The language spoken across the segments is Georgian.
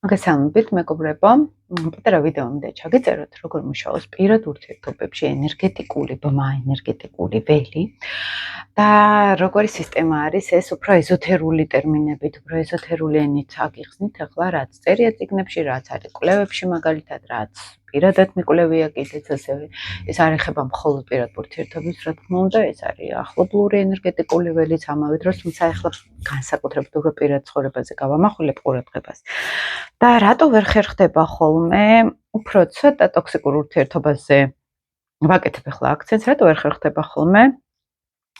მოგესალმებით, მეგობრებო. პატარა ვიდეო მინდა ჩაგეწეროთ, როგორ მუშაობს პირად ურთიერთობებში ენერგეტიკული ბმა, ენერგეტიკული ველი და როგორი სისტემა არის ეს უფრო ეზოთერული ტერმინებით, უფრო ეზოთერული ენით აგიხსნით, ახლა რაც წერია წიგნებში, რაც არის კვლევებში მაგალითად, რაც პირადად მიკვლევია კიდეც ასევე ეს არ ეხება მხოლოდ პირად ურთიერთობის, რა თქმა უნდა, ეს არის ახლობლური ენერგეტიკული ველიც ამავე დროს, თუმცა ახლა განსაკუთრებით უფრო პირად ცხოვრებაზე გავამახვილებ ყურადღებას. და რატო ვერ ხერხდება ხოლმე უფრო ცოტა ტოქსიკურ ურთიერთობაზე ვაკეთებ ახლა აქცენტს, რატო ვერ ხერხდება ხოლმე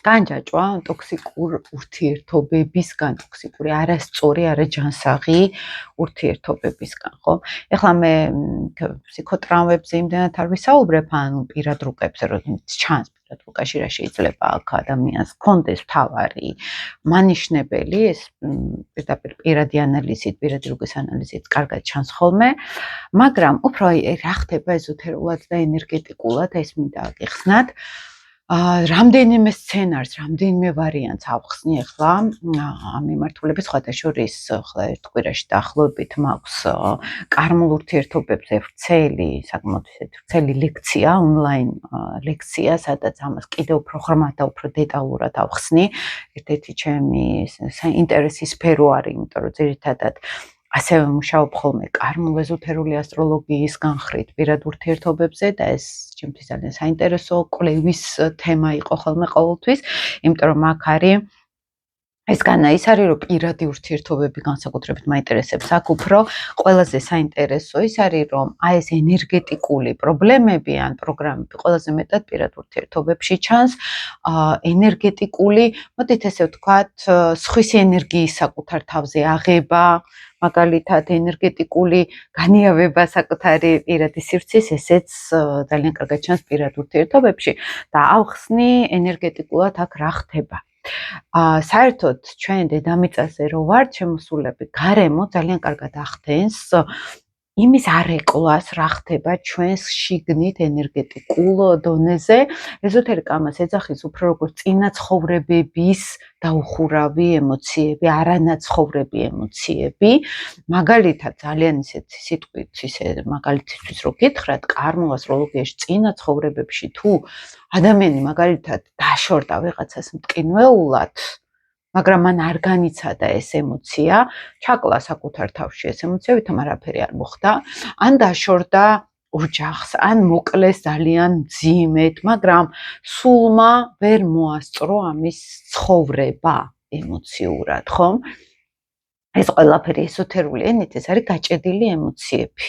განჯაჭვა ტოქსიკურ ურთიერთობებისგან, ტოქსიკური არასწორი, არაჯანსაღი ურთიერთობებისგან, ხო? ეხლა მე ფსიქოტრაუმებზე იმდენად არ ვისაუბრებ, ანუ პირად რუკებზე, როდესაც ჩანს პირად რუკაში რა შეიძლება აქ ადამიანს ჰქონდეს თავარი მანიშნებელი, ეს პირდაპირ პირადი ანალიზით, პირადი რუკის ანალიზით კარგად ჩანს ხოლმე, მაგრამ უფრო რა ხდება ეზოთერულად და ენერგეტიკულად, ეს მინდა აგეხსნათ. რამდენიმე სცენარს, რამდენიმე ვარიანტს ავხსნი ახლა ამ მიმართულების სხვათა შორის ახლა ერთ კვირაში დაახლოებით მაქვს კარმულ ურთიერთობებზე ვრცელი, საკმაოდ ვრცელი ლექცია, ონლაინ ლექცია, სადაც ამას კიდევ უფრო ღრმად და უფრო დეტალურად ავხსნი. ერთ-ერთი ჩემი საინტერესო სფერო არის, იმიტომ რომ ძირითადად ასევე მუშაობ ხოლმე კარმულ ეზოთერული ასტროლოგიის განხრით პირად ურთიერთობებზე და ეს ჩემთვის ძალიან საინტერესო კვლევის თემა იყო ხოლმე ყოველთვის, იმიტომ რომ აქ არის ეს ის არის რომ პირადი ურთიერთობები განსაკუთრებით მაინტერესებს აქ უფრო ყველაზე საინტერესო ის არის რომ ეს ენერგეტიკული პრობლემები ან პროგრამები ყველაზე მეტად პირად ურთიერთობებში ჩანს ენერგეტიკული, მოდით ესე ვთქვათ, სხვის ენერგიის საკუთარ თავზე აღება, მაგალითად ენერგეტიკული განიავება საკუთარი პირადი სივრცის, ესეც ძალიან კარგად ჩანს პირად ურთიერთობებში და ავხსნი ენერგეტიკულად აქ რა ხდება. საერთოდ ჩვენ დედამიწაზე რო ვართ შემოსულები, გარემო ძალიან კარგად ახდენს იმის არეკლას რა ხდება ჩვენს შიგნით ენერგეტიკულ დონეზე. ეზოთერიკა ამას ეძახის უფრო როგორც წინაცხოვრებების დაუხურავი ემოციები, არანაცხოვრები ემოციები. მაგალითად, ძალიან ისეთი სიტყვით, ისე მაგალითისთვის რო გითხრათ, კარმულ ასტროლოგიაში წინაცხოვრებებში თუ ადამიანი მაგალითად დაშორდა ვიღაცას მტკინველად, მაგრამ მან არ განიცადა ეს ემოცია, ჩაკლა საკუთარ თავში ეს ემოცია, ვითომ არაფერი არ მოხდა, ან დაშორდა ოჯახს, ან მოკლეს ძალიან მძიმედ, მაგრამ სულმა ვერ მოასწრო ამის ცხოვრება ემოციურად, ხომ? ეს ყველაფერი ეზოთერული ენით, ეს არის გაჭედილი ემოციები,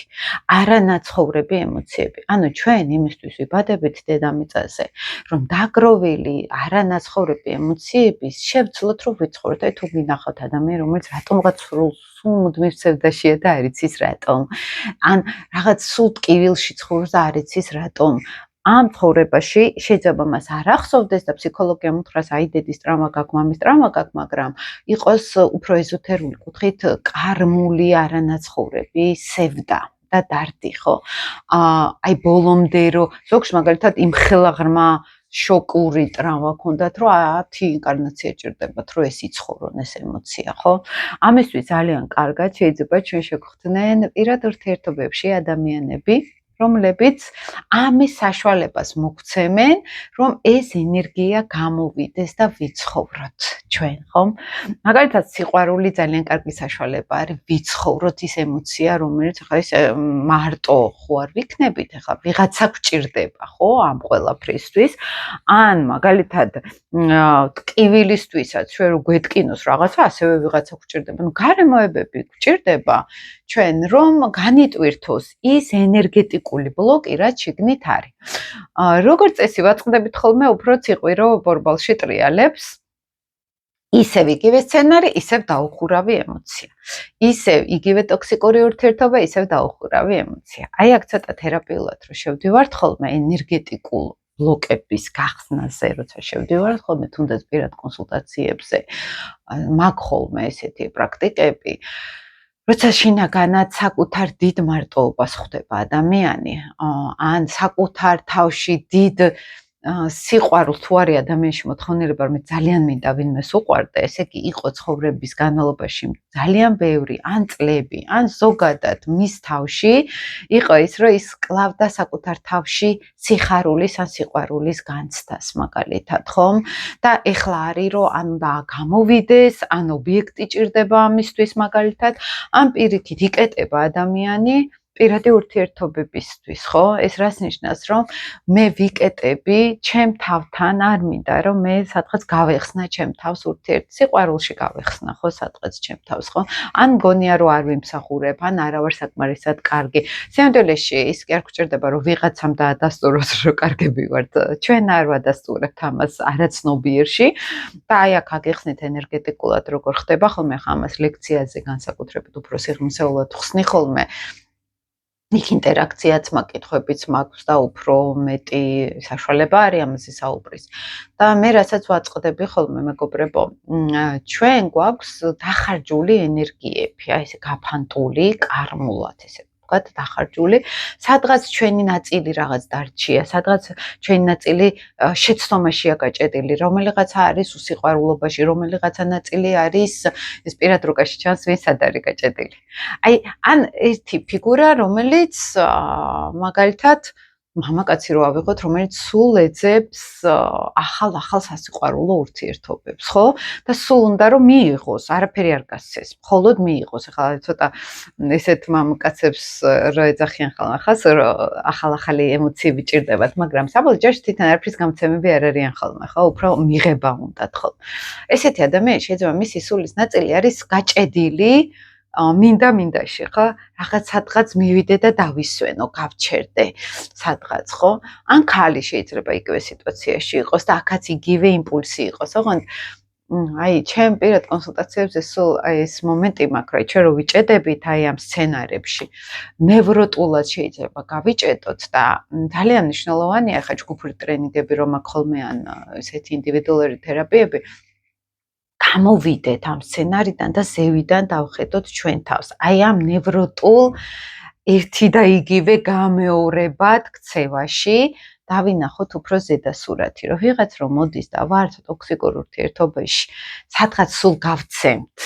არანაცხოვრები ემოციები. ანუ ჩვენ იმისთვის ვიბადებით დედამიწაზე, რომ დაგროვილი არანაცხოვრები ემოციების შევცვლოთ, რომ ვიცხოვროთ. აი თუ გინახავთ ადამიანი, რომელიც რატომღაც სულ მუდმივ ცევდაშია და არ იცის რატომ. ან რაღაც სულ ტკივილში ცხოვრობს და არ იცის რატომ. ამ ცხოვრებაში შეიძლება მას არ ახსოვდეს და ფსიქოლოგიამ უთხრას აი დედის ტრავმა გაქვს, მამის ტრავმა გაქვს, მაგრამ იყოს უფრო ეზოთერული კუთხით კარმული არანაცხოვრები სევდა და დარდი, ხო? აი ბოლომდე რო ზოგს მაგალითად იმხელა ღრმა შოკური ტრავმა ქონდათ, რომ 10 ინკარნაცია ჭირდებათ, რომ ეს იცხოვრონ ეს ემოცია, ხო? ამისთვის ძალიან კარგად შეიძლება ჩვენ შეგხვდნენ პირად ურთიერთობებში ადამიანები, რომლებიც ამის საშუალებას მოგცემენ, რომ ეს ენერგია გამოვიდეს და ვიცხოვროთ ჩვენ, ხო? მაგალითად, სიყვარული ძალიან კარგი საშუალება არის ვიცხოვროთ ის ემოცია, რომელიც ახლა ის მარტო ხო არ ვიქნებით, ახლა ვიღაცა გვჭირდება, ხო, ამ ყველაფრისთვის, ან მაგალითად, ტკივილისთვისაც ჩვენ რო გვეტკინოს რაღაცა, ასევე ვიღაცა გვჭირდება, ну გარემოებები გვჭირდება ჩვენ რომ განიტვირთოს ის ენერგეტიკული ბლოკი, რაც შიგნით არის. როგორც წესი ვაწყდებით ხოლმე უფრო ციყვირო ბორბალში ტრიალებს. ისევ იგივე სცენარი, ისევ დაუხურავი ემოცია. ისევ იგივე ტოქსიკური ურთიერთობა, ისევ დაუხურავი ემოცია. აი აქ ცოტა თერაპიულად რო შევდივართ ხოლმე ენერგეტიკულ ბლოკების გახსნაზე, როცა შევდივართ ხოლმე თუნდაც პირად კონსულტაციებზე, მაგ ხოლმე ესეთი პრაქტიკები, როცა შინაგანად საკუთარ დიდ მარტოობას ხვდება ადამიანი, ან საკუთარ თავში დიდ სიყვარულს თუ არის ადამიანში მოთხოვნილება, რომ ძალიან მინდა ვინმეს უყვარდა, ესე იგი იყო ცხოვრების განმავლობაში ძალიან ბევრი ან წლები, ან ზოგადად მის თავში იყო ის, რომ ის კლავდა საკუთარ თავში სიხარულის ან სიყვარულის განცდას მაგალითად, ხომ? და ეხლა არის, რომ ან უნდა გამოვიდეს, ან ობიექტი ჭირდება ამისთვის მაგალითად, ან პირიქით იკეტება ადამიანი პირადი ურთიერთობებისთვის, ხო? ეს რას ნიშნავს, რომ მე ვიკეტები ჩემ თავთან, არ მინდა რომ მე სადღაც გავეხსნა ჩემ თავს სიყვარულში გავეხსნა, ხო, სადღაც ჩემ თავს, ხო? ან მგონია რომ არ ვიმსახურებ, ან არა ვარ საკმარისად კარგი. სიამოვნებაში ის კი არ გვჭირდება რომ ვიღაცამ დაადასტუროს რომ კარგები ვართ. ჩვენ არ ვადასტურებთ ამას არაცნობიერში და აი აქ აგეხსნით ენერგეტიკულად როგორ ხდება ხოლმე ხა ამას ლექციაზე განსაკუთრებით უფრო სიღრმისეულად ხსნი ხოლმე. იქ ინტერაქციაც მაკითხვებიც მაქვს და უფრო მეტი საშუალება არის ამაზე საუბრის. და მე რასაც ვაწყდები ხოლმე მეგობრებო, ჩვენ გვაქვს დახარჯული ენერგიები, აი ესე გაფანტული, კარმულად ესე ვთქვათ, დახარჯული, სადღაც ჩვენი ნაწილი რაღაც დარჩია, სადღაც ჩვენი ნაწილი შეცდომაშია გაჭედილი, რომელიღაცა არის უსიყვარულობაში, რომელიღაცა ნაწილი არის ეს პირად რუკაში ჩანს, ვინსად არის გაჭედილი. აი, ან ერთი ფიგურა, რომელიც მაგალითად მამაკაცი რო ავიღოთ, რომელიც სულ ეძებს ახალ სასიყვარულო ურთიერთობებს, ხო? და სულ უნდა რომ მიიღოს, არაფერი არ გასცეს, მხოლოდ მიიღოს. ახლა ცოტა ესეთ მამაკაცებს რო ეძახიან ხალხას, ახალი ემოციები ჭირდებათ, მაგრამ საბოლოო ჯერში თვითონ არაფრის გამცემები არ არიან ხოლმე, ხო? უფრო მიღება უნდათ, ხო? ესეთი ადამიანი შეიძლება მისი სულის ნაწილი არის გაჭედილი მინდა-მინდაში, ხო? რაღაც მივიდე და დავისვენო, გავჩერდე სადღაც, ხო? ან ქალი შეიძლება იგივე სიტუაციაში იყოს და აქაც იგივე იმპულსი იყოს, ოღონდ აი, ჩემ პირად კონსულტაციებზე სულ აი ეს მომენტი მაქვს, რომ ჩვენ რო ვიჭედებით აი ამ სცენარებში, ნევროტულად შეიძლება გავიჭედოთ და ძალიან მნიშვნელოვანია ხა ჯგუფური ტრენინგები რომ აქ ხოლმე ან ესეთი ინდივიდუალური თერაპიები გამოვიდეთ ამ სცენარიდან და ზევიდან დავხედოთ ჩვენ თავს. აი ამ ნევროტულ ერთი და იგივე გამეორებად ქცევაში დავინახოთ უფრო ზედა სურათი, რომ ვიღაც რომ მოდის და ვართ ტოქსიკურ ურთიერთობაში, სადღაც სულ გავცემთ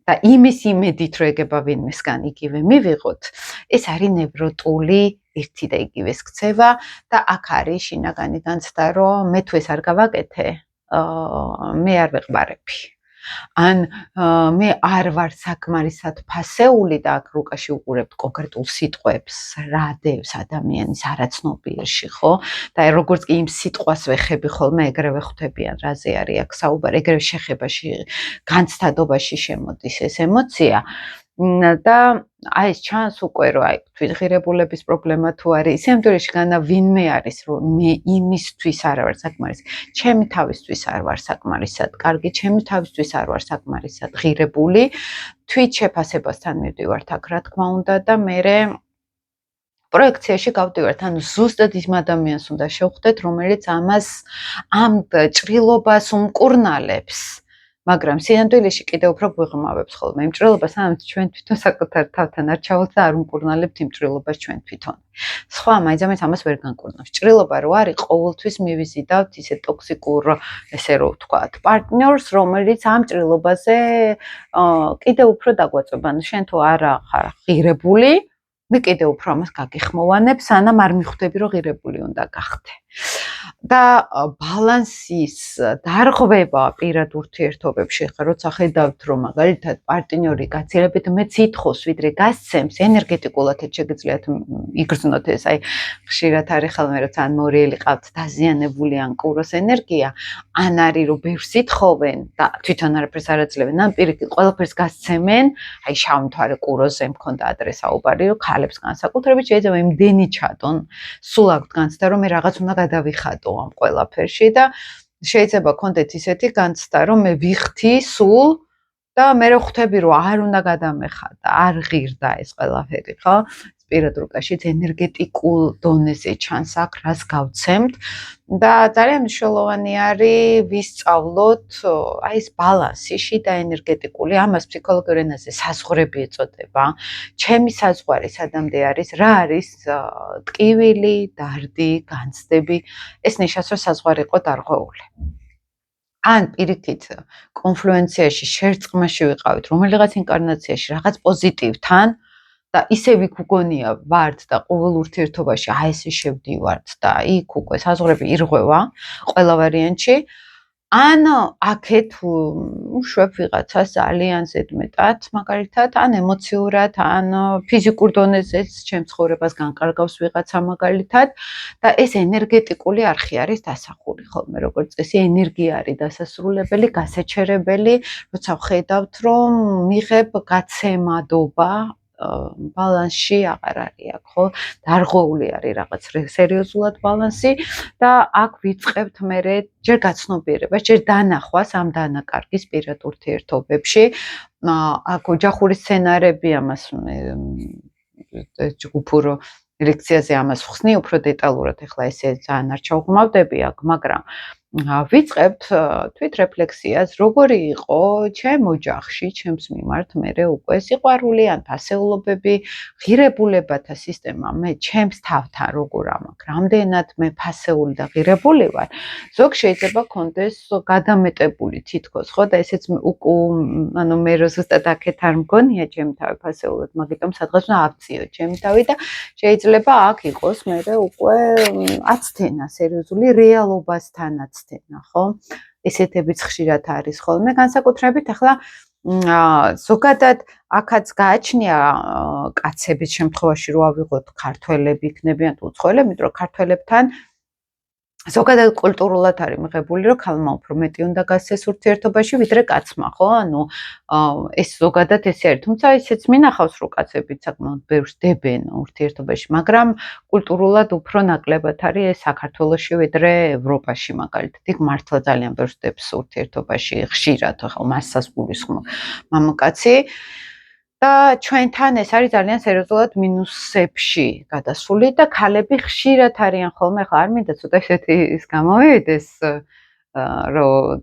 და იმის იმედით რომ ეგება ვინმესგან იგივე მივიღოთ, ეს არის ნევროტული ერთი და იგივეს ქცევა და აქ არის შინაგანი განცდა, რომ მე თუ ეს არ გავაკეთე, მე არ ვეყბარები. ან მე არ ვარ საკმარისად ფასეული და აქ რუკაში უყურებთ კონკრეტულ სიტყვებს, რა დევს ადამიანის არაცნობიერში, ხო? და როგორც კი იმ სიტყვას ვეხები ხოლმე, ეგრევე ხვდებიან, რაზე არის აქ საუბარი, ეგრევე შეხებაში, განცდადობაში შემოდის ეს ემოცია. და აი ეს ჩანს უკვე რომ აი თვითღირებულების პრობლემა თუ არის, სიამოვნებაში განა ვინმე არის რომ მე იმისთვის არ ვარ საკმარისი, ჩემი თავისთვის არ ვარ საკმარისად კარგი, ჩემი თავისთვის არ ვარ საკმარისად ღირებული, თვით შეფასებასთან მივდივართ აქ რა თქმა უნდა და მე პროექციაში გავდივართ, ანუ ზუსტად იმ ადამიანს უნდა შევხვდეთ, რომელიც ამას ამ ჭრილობას უმკურნალებს. მაგრამ სინამდვილეში კიდევ უფრო გვიღრმავებს ხოლმე იმ ჭრილობას, ამით ჩვენ თვითონ საკუთარ თავთან არ ჩავალთ და არ უმკურნალებთ იმ ჭრილობას ჩვენ თვითონ. სხვა მაინც ამას ვერ განკურნავს. ჭრილობა რო არის, ყოველთვის მივიზიდავთ ისე ტოქსიკურ, ესე რომ ვთქვათ, პარტნიორს, რომელიც ამ ჭრილობაზე კიდევ უფრო დაგვაწვება. ანუ შენ თუ არა ხარ ღირებული, მე კიდევ უფრო ამას გაგეხმოვანებ, სანამ არ მიხვდები, რომ ღირებული უნდა გახდე. და ბალანსის დარღვევა პირად ურთიერთობებში, ხა როცა ხედავთ, რომ მაგალითად პარტნიორი გაცილებით მეც ითხოვს, ვიდრე გასცემს, ენერგეტიკულად შეგიძლიათ იგრძნოთ ეს, აი ხშირად არის ხოლმე, როცა ან მორიელი ყავთ დაზიანებული ან კუროს ენერგია, ან არის რომ ბევრს ითხოვენ და თვითონ არაფერს არ აძლევენ, ან პირიქით ყველაფერს გასცემენ, აი შავ მთვარე კუროზე მქონდა ადრე საუბარი, რომ ქალებს განსაკუთრებით შეიძლება იმდენი ჩადონ, სულ აქვთ განცდა, რომ მე რაღაც უნდა გადავიხადო ამ ყველაფერში და შეიძლება გქონდეთ ისეთი განცდა, რომ მე ვიხთი სულ და მე ხვდები, რომ არ უნდა გადამეხადა, არ ღირდა ეს ყველაფერი, ხო? სპირადურკაშიც ენერგეტიკულ დონეზე ჩანს აქ, რას გავცემთ და ძალიან მნიშვნელოვანი არის ვისწავლოთ აი ეს ბალანსი შიდა ენერგეტიკული, ამას ფსიქოლოგიურ ენაზე საზღვრები ეწოდება. ჩემი საზღვარი სადამდე არის, რა არის ტკივილი, დარდი, განცდები, ეს ნიშნავს, რომ საზღვარი იყო დარღვეული. ან პირიქით კონფლუენციაში, შერწყმაში ვიყავით, რომელიღაც ინკარნაციაში, რაღაც პოზიტივთან და ისე ვიგგონია ვართ და ყოველ ურთიერთობაში აი ესე შევდივართ და იქ უკვე საზღვრები ირღვევა ყველა ვარიანტში. ან აქეთ უშვებ ვიღაცას ძალიან ზედმეტად, მაგალითად, ან ემოციურად, ან ფიზიკურ დონეზეც ჩემ ცხოვრებას განკარგავს ვიღაცა მაგალითად და ეს ენერგეტიკული არხი არის დასახული ხოლმე, როგორც წესი, ენერგია არის დასასრულებელი, გასაჩერებელი, როცა ვხედავთ, რომ მიღებ გაცემადობა ბალანსში აღარ არის აქ, ხო? დარღვეული არის რაღაც სერიოზულად ბალანსი და აქ ვიწყებთ მერე ჯერ გაცნობიერებას, ჯერ დანახვას ამ დანაკარგის პირად ურთიერთობებში. აქ ოჯახური სცენარები ამას ჯგუფურ ლექციაზე ამას ვხსნი უფრო დეტალურად, ეხლა ესე ძალიან არ ჩავღმავდები აქ, მაგრამ ვიწყებთ თვითრეფლექსიას, როგორი იყო ჩემ ოჯახში, ჩემს მიმართ მერე უკვე სიყვარული ან ფასეულობები, ღირებულებათა სისტემა, მე ჩემს თავთან როგორ ამაქვს, რამდენად მე ფასეული და ღირებული ვარ, ზოგ შეიძლება კონდეს გადამეტებული თითქოს, ხო და ესეც ანუ მე ზუსტად აქეთ არ მგონია ჩემი თავი ფასეულად, მაგიტომ სადღაც უნდა ავწიო ჩემი თავი და შეიძლება აქ იყოს მერე უკვე აცდენა, სერიოზული რეალობასთანაც ცდენა, ხო? ესეთებიც ხშირად არის ხოლმე, განსაკუთრებით ახლა ზოგადად აქაც გააჩნია კაცების შემთხვევაში რო ავიღოთ ქართველები იქნებიან თუ უცხოელები, იმიტომ რომ ქართველებთან ზოგადად კულტურულად არის მიღებული, რომ ქალმა უფრო მეტი უნდა გასცეს ურთიერთობაში, ვიდრე კაცმა, ხო? ანუ ეს ზოგადად ესე არის, თუმცა ისეც მინახავს, რომ კაცებიც საკმაოდ ბევრს დებენ ურთიერთობაში, მაგრამ კულტურულად უფრო ნაკლებად არის ეს საქართველოში, ვიდრე ევროპაში, მაგალითად. იქ მართლა ძალიან ბევრს დებს ურთიერთობაში, ხშირად, ხო, მასას გულისხმობ მამაკაცი. და ჩვენთან ეს არის ძალიან სერიოზულად მინუსებში გადასული და ქალები ხშირად არიან ხოლმე, ახლა არ მინდა ცოტა ისეთი ის გამოვიდეს, რომ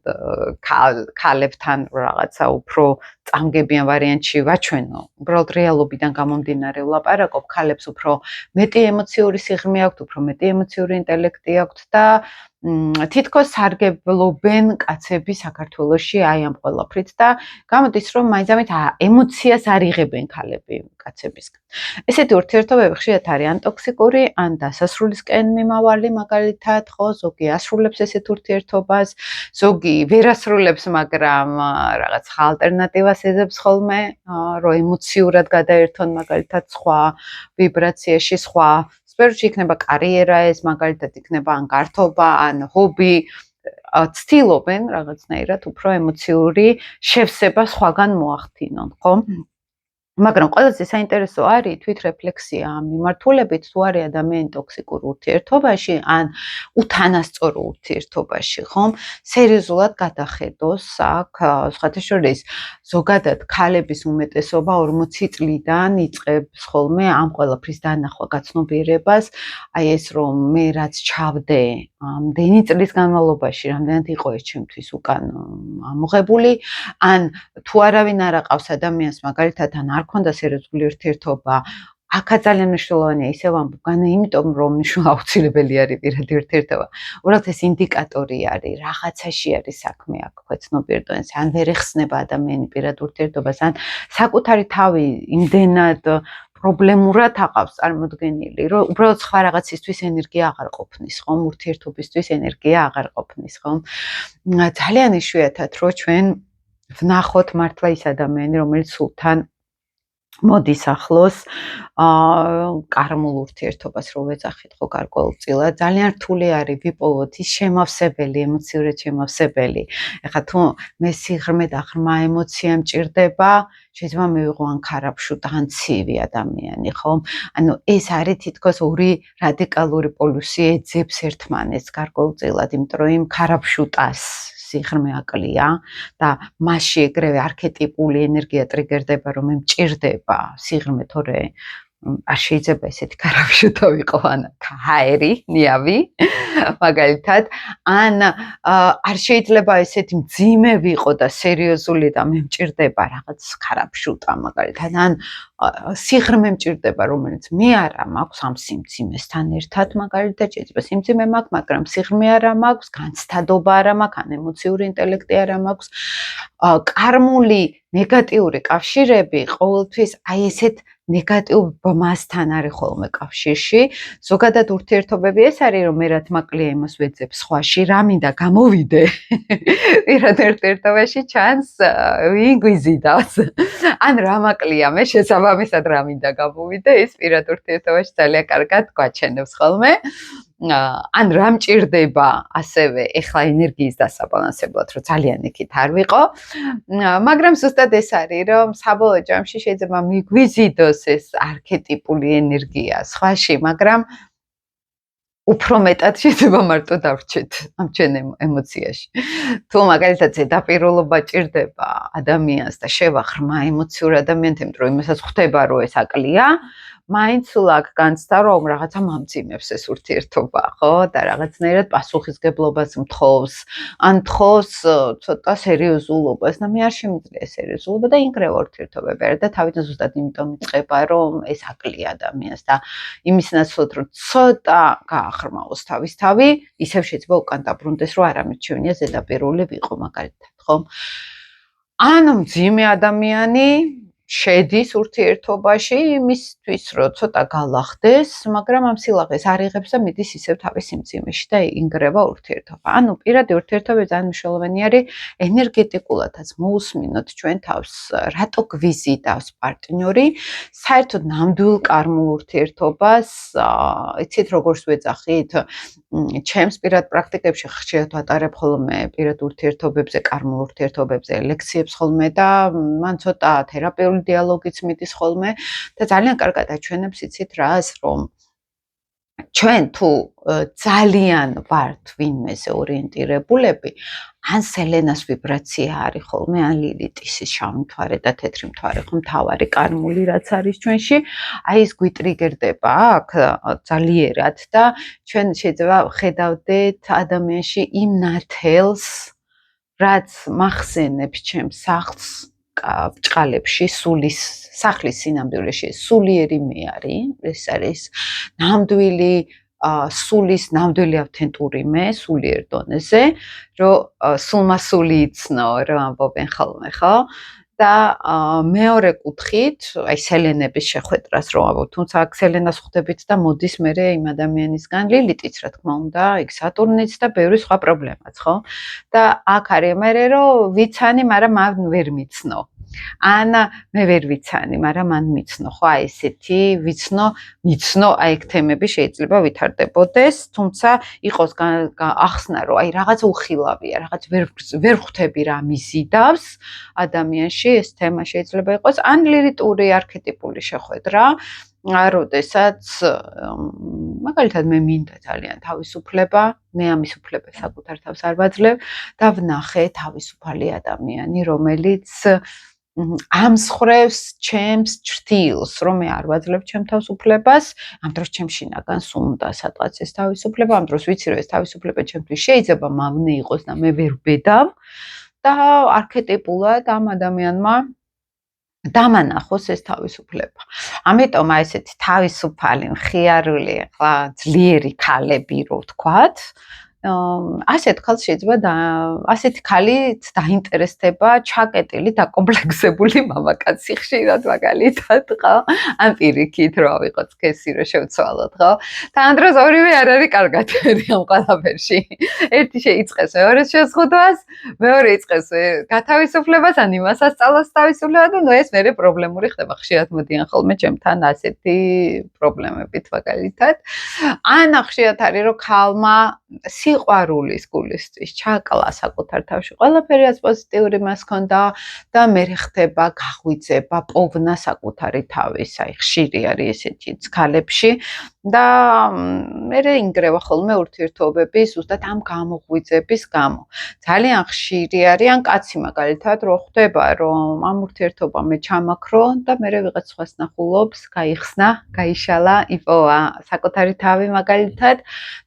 ქალებთან რაღაცა უფრო წამგებიან ვარიანტში ვაჩვენო. უბრალოდ რეალობიდან გამომდინარე ვლაპარაკობ, ქალებს უფრო მეტი ემოციური სიღრმე აქვთ, უფრო მეტი ემოციური ინტელექტი აქვთ და თითქოს სარგებლობენ კაცები საქართველოში აი ამ ყველაფრით და გამოდის რომ მაინცამით ემოციას არ იღებენ ქალები კაცებისგან. ესეთი ურთიერთობები ხშირად არის ან ტოქსიკური, ან დასასრულისკენ მიმავალი, მაგალითად, ხო, ზოგი ასრულებს ესეთ ურთიერთობას, ზოგი ვერ ასრულებს, მაგრამ რაღაც ალტერნატივას ეძებს ხოლმე, რომ ემოციურად გადაერთონ მაგალითად სხვა ვიბრაციაში, სხვა სფეროში იქნება კარიერა ეს, მაგალითად იქნება ან გართობა, ან ჰობი, ცდილობენ რაღაცნაირად უფრო ემოციური შევსება სხვაგან მოახდინონ, ხო? მაგრამ ყველაზე საინტერესო არის თვითრეფლექსია ამ მიმართულებით, თუ არის ადამიანი ტოქსიკურ ურთიერთობაში ან უთანასწორო ურთიერთობაში, ხომ? სერიოზულად გადახედოს აქ სხვათა შორის ზოგადად ქალების უმეტესობა 40 წლიდან იწყებს ხოლმე ამ ყველაფრის დანახვა გაცნობიერებას, აი ეს რომ მე რაც ჩავდე ამდენი წლის განმავლობაში, რამდენად იყო ეს ჩემთვის უკან ამოღებული, ან თუ არავინ არ აყავს ადამიანს, მაგალითად, ან არ ქონდა სერიოზული ურთიერთობა, აქაც ძალიან მნიშვნელოვანია ისევ ამბობ, იმიტომ რომ აუცილებელი არის პირადი ურთიერთობა. უბრალოდ ეს ინდიკატორი არის, რაღაცაში არის საქმე აქ ქვეცნობიერ დონეზე, ან ვერ ეხსნება ადამიანი პირად ურთიერთობას, ან საკუთარი თავი იმდენად პრობლემურად აყავს წარმოდგენილი, რომ უბრალოდ სხვა რაღაცისთვის ენერგია აღარ ყოფნის, ხომ? ურთიერთობისთვის ენერგია აღარ ყოფნის, ხომ? ძალიან იშვიათად რომ ჩვენ ვნახოთ მართლა ის ადამიანი, რომელიც სულთან მოდის ახლოს კარმულ ურთიერთობას რო ვეძახით ხო გარკვეულწილად, ძალიან რთული არის ვიპოვოთ ის შემავსებელი, ემოციურად შემავსებელი. ეხლა თუ მე სიღრმე და ღრმა ემოცია მჭირდება, შეიძლება მივიღო ან ქარაფშუტ, ან ცივი ადამიანი, ხო? ანუ ეს არის თითქოს ორი რადიკალური პოლუსი ეძებს ერთმანეთს გარკვეულწილად, იმიტომ რომ იმ ქარაფშუტას სიღრმე აკლია და მასში ეგრევე არქეტიპული ენერგია ტრიგერდება, რომ მე მჭირდება სიღრმე, თორე არ შეიძლება ესეთი ქარავშუთა ვიყო ან ჰაერი, ნიავი, მაგალითად, ან არ შეიძლება ესეთი მძიმე ვიყო და სერიოზული და მე მჭირდება რაღაც ქარავშუტა, მაგალითად, ან სიღრმე მჭირდება, რომელიც მე არა მაქვს ამ სიმძიმესთან ერთად, მაგალითად, შეიძლება სიმძიმე მაქვს, მაგრამ სიღრმე არა მაქვს, განცდადობა არა მაქვს, ან ემოციური ინტელექტი არა მაქვს. კარმული ნეგატიური კავშირები ყოველთვის აი ესეთ ნეგატიურ ბმასთან არის ხოლმე კავშირში. ზოგადად ურთიერთობები ეს არის, რომ მე რაც მაკლია იმას ვეძებ სხვაში, რა მინდა გამოვიდე. პირად ურთიერთობაში ჩანს ვინ გვიზიდავს. ან რა მაკლია მე შესაბამისად რა მინდა გამოვიდე, ეს პირად ურთიერთობაში ძალიან კარგად გვაჩენებს ხოლმე. ან რა მჭირდება ასევე ეხლა ენერგიის დასაბალანსებლად, რომ ძალიან იქით არ ვიყო. მაგრამ ზუსტად ეს არის, რომ საბოლოო ჯამში შეიძლება მიგვიზიდოს ეს არქეტიპული ენერგია სხვაში, მაგრამ უფრო მეტად შეიძლება მარტო დავრჩეთ ამ ჩვენ ემოციაში. თუ მაგალითად ზედაპირულობა ჭირდება ადამიანს და შევა ღრმა ემოციურ ადამიანთან, იმიტომ რომ იმასაც ხვდება, რომ ეს აკლია, მაინც აქ განცდა, რომ რაღაცა მომძიმებს ეს ურთიერთობა, ხო? და რაღაცნაირად პასუხისგებლობას მთხოვს, ან თხოვს ცოტა სერიოზულობას და მე არ შემიძლია სერიოზულობა და ინგრევა ურთიერთობები არა და თავიდან ზუსტად იმიტომ იწყება, რომ ეს აკლია ადამიანს და იმის ნაცვლად, რომ ცოტა გაახრმაოს თავის თავი, ისევ შეიძლება უკან დაბრუნდეს, რომ არამედ შევნია ზედაპირული ვიყო, მაგალითად, ხო? ანუ მძიმე ადამიანი შედის ურთიერთობაში იმისთვის, რომ ცოტა გალახდეს, მაგრამ ამ სილაღეს არ იღებს და მიდის ისევ თავის სიმძიმეში და ინგრევა ურთიერთობა. ანუ პირადი ურთიერთობები ძალიან მნიშვნელოვანი არის ენერგეტიკულადაც მოусმინოთ ჩვენ თავს, რატო გვიზიდავს პარტნიორი, საერთოდ ნამდვილ კარმულ ურთიერთობას, იცით როგორც ვეძახით, ჩემს პირად პრაქტიკებში ხშირად ვატარებ ხოლმე პირად ურთიერთობებზე, კარმულ ურთიერთობებზე ლექციებს ხოლმე და მან ცოტა თერაპიული დიალოგიც მიდის ხოლმე და ძალიან კარგად აჩვენებს იცით რას, რომ ჩვენ თუ ძალიან ვართ ვინმეზე ორიენტირებულები, ან სელენას ვიბრაცია არის ხოლმე, ან ლილიტის შავი მთვარე და თეთრი მთვარე, ხო მთავარი კარმული რაც არის ჩვენში, აი ეს გვიტრიგერდება აქ ძალიერად და ჩვენ შეიძლება ხედავდეთ ადამიანში იმ ნათელს, რაც მახსენებს ჩემს სახლს ბჭყალებში, სახლის სინამდვილეში სულიერი მე არის, ეს არის ნამდვილი სულის ნამდვილი ავთენტური მე, სულიერ დონეზე, რომ სულმასული იცნო, რომ ამბობენ ხოლმე, ხო? და მეორე კუთხით, აი სელენების შეხვედრას რომ ამბობ, თუმცა აქ სელენას ხვდებით და მოდის მერე იმ ადამიანისგან ლილიტიც, რა თქმა უნდა, იქ სატურნიც და ბევრი სხვა პრობლემაც, ხო? და აქ არის მერე რომ ვიცანი, მაგრამ მან ვერ მიცნო. ან მე ვერ ვიცანი, მაგრამ მან მიცნო, ხო, აი ესეთი მიცნო, აი ეგ თემები შეიძლება ვითარდებოდეს, თუმცა იყოს ახსნა, რომ აი რაღაც უხილავია, რაღაც ვერ ხვდები რა მიზიდავს ადამიანში, ეს თემა შეიძლება იყოს, ან ლირიტური არქეტიპული შეხვედრა, როდესაც მაგალითად მე მინდა ძალიან თავისუფლება, მე ამის უფლებას საკუთარ თავს არ ვაძლევ და ვნახე თავისუფალი ადამიანი, რომელიც ამსხრევს ჩემს ჭრtildeს, რომ მე არ ვაძლევ ჩემ თავისუფლებას, ამ დროს ჩემ შინაგანს უნდა სადღაც ეს თავისუფლება, ამ დროს ვიცი რომ ეს თავისუფლება ჩემთვის შეიძლება მავნე იყოს და მე ვერ ვბედავ და არქეტიპულად ამ ადამიანმა დამანახოს ეს თავისუფლება. ამიტომ აი ესეთი თავისუფალი, მხიარული, ახლა ძლიერი ქალები რო ვთქვათ, ასეთ ქალს შეიძლება ასეთი ქალით დაინტერესდება ჩაკეტილი, დაკომპლექსებული მამაკაცი ხშირად მაგალითად, ხო? ან პირიქით რო ავიღოთ სქესი რო შევცვალოთ, ხო? და ამ დროს ორივე არ არის კარგად ამ ყველაფერში. ერთი შეიწყეს მეორეს შეზღუდვას, მეორე იწყეს გათავისუფლებას, ან იმას ასწავლოს თავისუფლება და ნუ ეს მერე პრობლემური ხდება. ხშირად მოდიან ხოლმე ჩემთან ასეთი პრობლემებით მაგალითად. ან ხშირად არის რომ ქალმა სიყვარულის გულისთვის ჩაკლა საკუთარ თავში ყველაფერია პოზიტიური მას ჰქონდა და მე ხდება გაღვიძება, პოვნა საკუთარი თავის, აი ხშირი არის ესეთი ქალებში და მე ინგრევა ხოლმე ურთიერთობები ზუსტად ამ გამოღვიძების გამო. ძალიან ხშირი არის ან კაცი მაგალითად რო ხვდება რომ ამ ურთიერთობამ მე ჩამაქრო და მე ვიღაც სხვას ნახულობს, გაიხსნა, გაიშალა, იპოვა საკუთარი თავი მაგალითად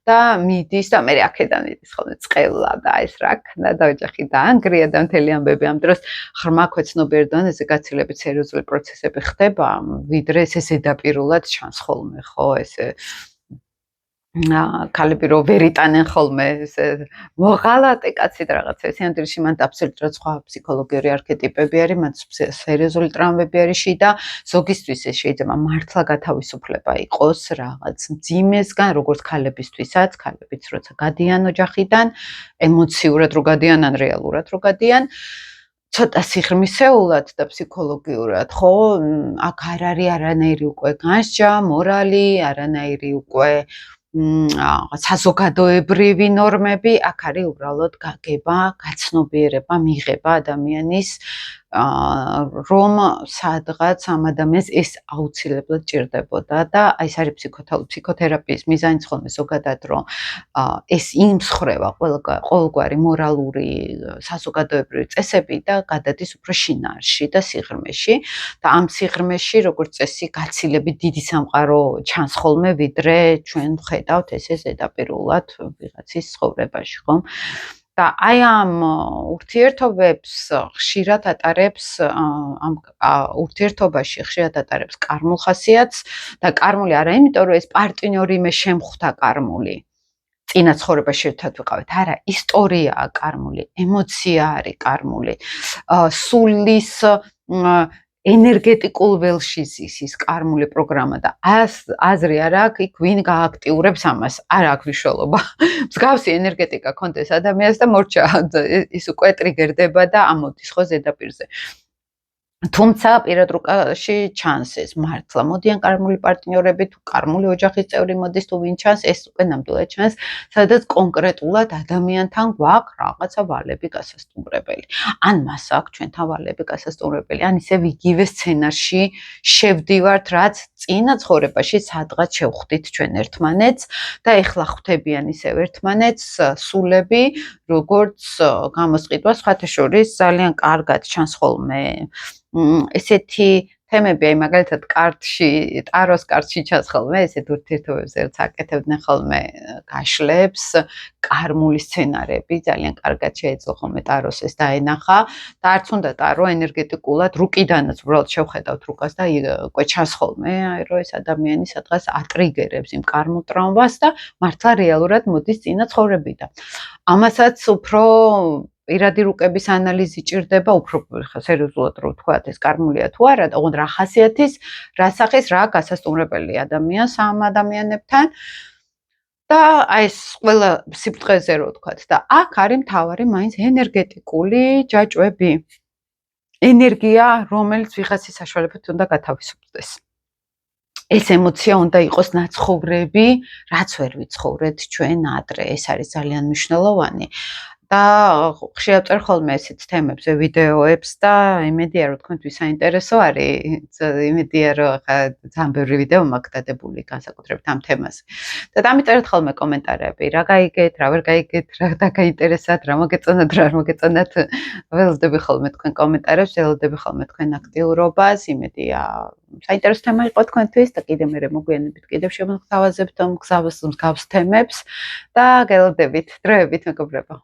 და მიდის და მე აქედან მიდის ხოლმე წყევლა და ეს რა ქნა და ოჯახი დაანგრია და მთელი ამბები ამ დროს ღრმა ქვეცნობიერ დონეზე გაცილებით სერიოზული პროცესები ხდება, ვიდრე ესე ზედაპირულად ჩანს ხოლმე, ხო, ესე ქალები რო ვერიტანენ ხოლმე ესე მოღალატე კაცი და რაღაცა ეს ანდრიში მან აბსოლუტურად სხვა ფსიქოლოგიური არქეტიპები არის, მათ სერიოზული ტრამვები არის შიდა, ზოგისთვის ეს შეიძლება მართლა გათავისუფლება იყოს რაღაც მძიმესგან, როგორც ქალებისთვისაც, ქალებიც როცა გადიან ოჯახიდან, ემოციურად რო გადიან ან რეალურად რო გადიან ცოტა სიღრმისეულად და ფსიქოლოგიურად, ხო, აქ არ არის არანაირი უკვე განსჯა, მორალი, არანაირი უკვე საზოგადოებრივი ნორმები, აქ არის უბრალოდ გაგება, გაცნობიერება, მიღება ადამიანის რომ სადღაც ამ ადამიანს ეს აუცილებლად ჭირდებოდა და აი ეს არის ფსიქოთერაპიის მიზანიც ხოლმე ზოგადად რომ ეს იმსხრევა ყოველგვარი მორალური საზოგადოებრივი წესები და გადადის უფრო შინაარსში და სიღრმეში და ამ სიღრმეში როგორც წესი გაცილებით დიდი სამყარო ჩანს ხოლმე ვიდრე ჩვენ ვხედავთ ესე ზედაპირულად ვიღაცის ცხოვრებაში ხომ და აი ამ ურთიერთობებს ხშირად ატარებს ამ ურთიერთობაში ხშირად ატარებს კარმულ ხასიათს და კარმული არა იმიტომ რომ ეს პარტნიორი მე შემხვდა კარმული წინა ცხოვრებაში ერთად ვიყავით არა ისტორიაა კარმული ემოცია არის კარმული სულის ენერგეტიკულ ველში ის კარმული პროგრამა და აზრი არ აქვს იქ ვინ გააქტიურებს ამას არ აქვს მნიშვნელობა მსგავსი ენერგეტიკა კონდეს ადამიანს და მორჩა ის უკვე ტრიგერდება და ამოდის ხო ზედაპირზე თუმცა პირად რუკაში ჩანს ეს მართლა მოდიან კარმული პარტნიორები თუ კარმული ოჯახის წევრი მოდის თუ ვინ ჩანს ეს უკვე ნამდვილად ჩანს სადაც კონკრეტულად ადამიანთან გვაქვს რაღაცა ვალები გასასტუმრებელი ან მას აქვს ჩვენთან ვალები გასასტუმრებელი ან ისევ იგივე სცენარში შევდივართ რაც წინა ცხოვრებაში სადღაც შევხვდით ჩვენ ერთმანეთს და ეხლა ხვდებიან ისევ ერთმანეთს სულები როგორც გამოსყიდვა სხვათა შორის ძალიან კარგად ჩანს ხოლმე ესეთი თემები აი მაგალითად კარტში ტაროს კარტში ჩანს ხოლმე ესეთ ურთიერთობებზე რაც აკეთებდნენ ხოლმე გაშლებს კარმული სცენარები ძალიან კარგად შეეძლო ხოლმე ტაროს ეს დაენახა და არც უნდა ტარო ენერგეტიკულად რუკიდანაც უბრალოდ შევხედავთ რუკას და უკვე ჩანს ხოლმე აი რომ ეს ადამიანი სადღაც ატრიგერებს იმ კარმულ ტრამვას და მართლა რეალურად მოდის წინა ცხოვრებიდან ამასაც უფრო პირადი რუკების ანალიზი ჭირდება უფრო სერიოზულად რო ვთქვათ ეს კარმულია თუ არა და ოღონდ რა ხასიათის რა სახის რა გასასტუმრებელი ადამიანს ამ ადამიანებთან და აი ეს ყველა სიფრთხეზე რო ვთქვათ და აქ არის მთავარი მაინც ენერგეტიკული ჯაჭვები ენერგია რომელიც ვიღაცის საშუალებით უნდა გათავისუფლდეს ეს ემოცია უნდა იყოს ნაცხოვრები რაც ვერ ვიცხოვრეთ ჩვენ ადრე ეს არის ძალიან მნიშვნელოვანი და ხშირად წერ ხოლმე ესეთ თემებზე ვიდეოებს და იმედია რომ თქვენთვის საინტერესო არის იმედია რომ ხა ძალიან ბევრი ვიდეო მაქვს დადებული განსაკუთრებით ამ თემაზე და დამიწერეთ ხოლმე კომენტარები რა გაიგეთ რა ვერ გაიგეთ რა დაგაინტერესათ რა მოგეწონათ რა არ მოგეწონათ ველოდები ხოლმე თქვენ კომენტარებს ველოდები ხოლმე თქვენ აქტიურობას იმედია საინტერესო თემა იყო თქვენთვის და კიდე მე მოგვიანებით კიდევ შემოგთავაზებთ მსგავს თემებს და გელოდებით დროებით მეგობრებო